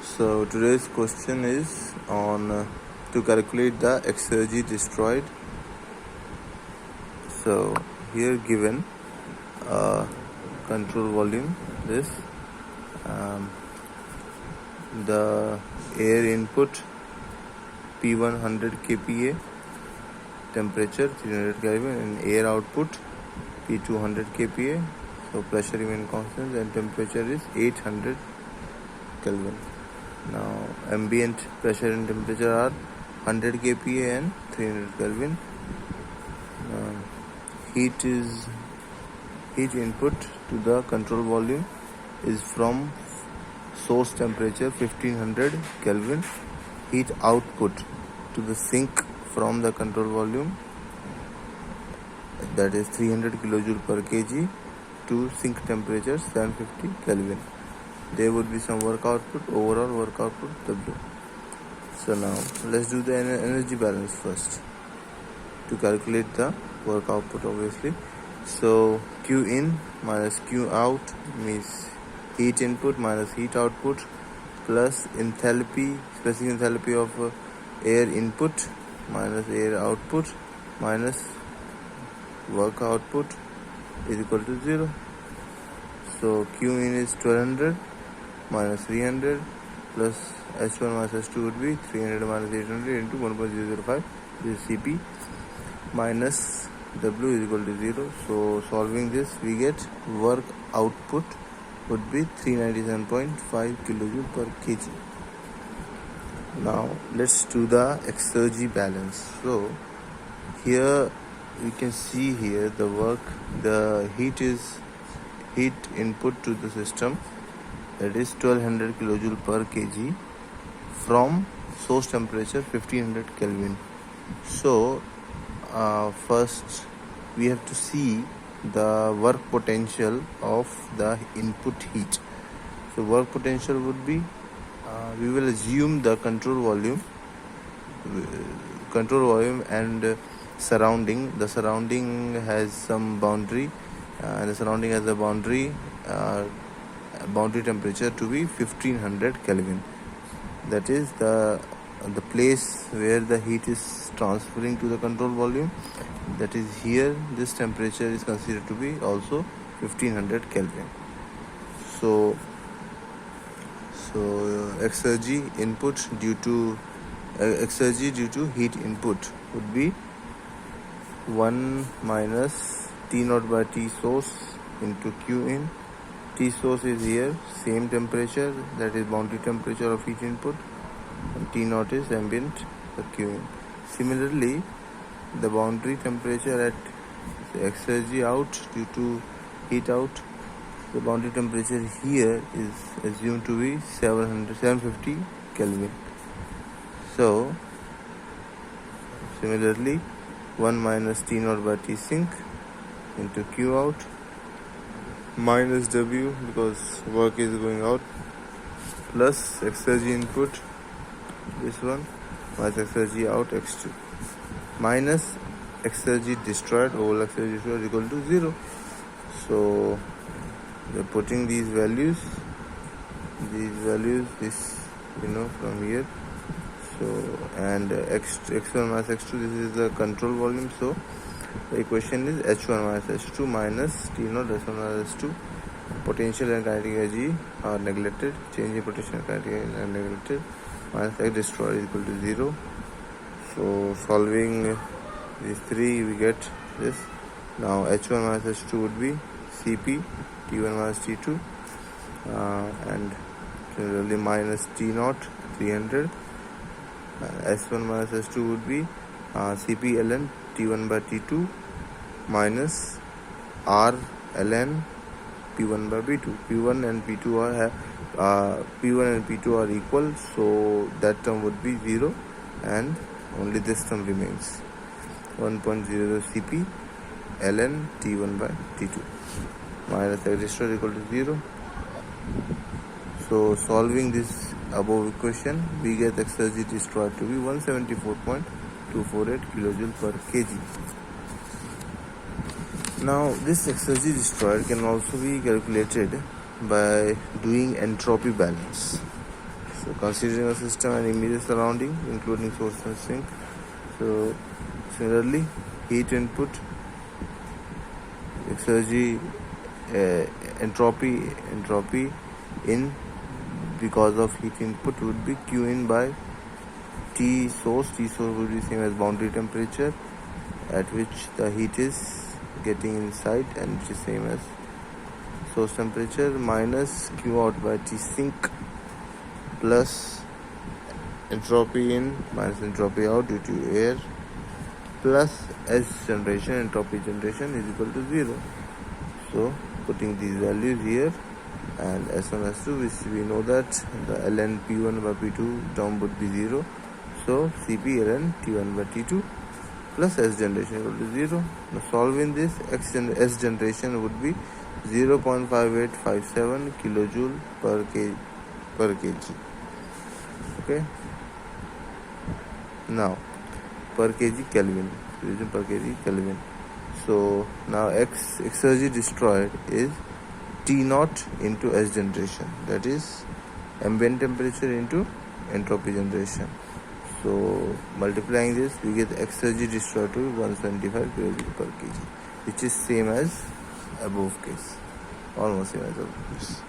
So today's question is on to calculate the exergy destroyed. So here given control volume this, the air input P1 100 kPa, temperature 300 Kelvin, and air output P2 100 kPa. So pressure remain constant and temperature is 800 Kelvin. Now ambient pressure and temperature are 100 kPa and 300 Kelvin. Heat input to the control volume is from source temperature 1500 Kelvin. Heat output to the sink from the control volume, that is 300 kilojoule per kg, to sink temperature 750 Kelvin. There would be some work output, overall work output W. So now let's do the energy balance first to calculate the work output obviously. So Q in minus Q out means heat input minus heat output plus enthalpy, specific enthalpy of air input minus air output minus work output is equal to 0. So Q in is 1200 minus 300 plus H1 minus H2 would be 300 minus 800 into 1.005. This is Cp minus W is equal to 0. So solving this we get work output would be 397.5 kilojoule per kg. Now let's do the exergy balance. So here we can see here the work, the heat input to the system, that is 1200 kilojoule per kg from source temperature 1500 Kelvin. So first we have to see the work potential of the input heat. So work potential would be, we will assume the control volume and surrounding. The surrounding has some boundary, and the surrounding has a boundary temperature to be 1500 Kelvin. That is the place where the heat is transferring to the control volume. That is here, this temperature is considered to be also 1500 Kelvin. So exergy due to heat input would be 1 minus T naught by T source into Q in. T source is here, same temperature, that is boundary temperature of heat input, and T naught is ambient Q in. Similarly, the boundary temperature at the exergy out due to heat out, the boundary temperature here is assumed to be 750 Kelvin. So similarly, 1 minus T naught by T sink into Q out minus W because work is going out, plus exergy input, this one, minus exergy out x2 minus exergy destroyed, overall exergy destroyed is equal to 0. So we are putting these values this from here. So and x1 minus x2, this is the control volume. So the equation is H1 minus H2 minus T naught S1 minus S2. Potential and kinetic energy are neglected. Change in potential and kinetic energy are neglected. Minus X destroyed is equal to 0. So solving these three we get this. Now H1 minus H2 would be Cp T1 minus T2 and similarly minus T naught 300. S1 minus S2 would be Cp ln T1 by T2 minus R ln P1 by P2. P1 and P2 are equal, so that term would be 0 and only this term remains, 1.00 Cp ln T1 by T2 minus X destroyed equal to 0. So solving this above equation we get exergy destroyed to be 174.248 kilojoule per kg. Now this exergy destroyed can also be calculated by doing entropy balance. So considering a system and immediate surrounding, including source and sink. So similarly, heat input, exergy, entropy in because of heat input would be Q in by T source. T source would be same as boundary temperature at which the heat is getting inside, and it is same as source temperature, minus Q out by T sink plus entropy in minus entropy out due to air plus S generation, entropy generation is equal to 0. So putting these values here, and S1 S2, which we know that the ln P1 by P2 term would be 0. So Cp ln T1 by T2 plus S generation equal to 0. Now solving this, S generation would be 0.5857 kilojoule per kg. Okay. Now per kg Kelvin, using per kg Kelvin. So now exergy destroyed is T naught into S generation, that is ambient temperature into entropy generation. So multiplying this, we get exergy destroyed to 175 kJ per kg, which is same as above case, almost same as above case.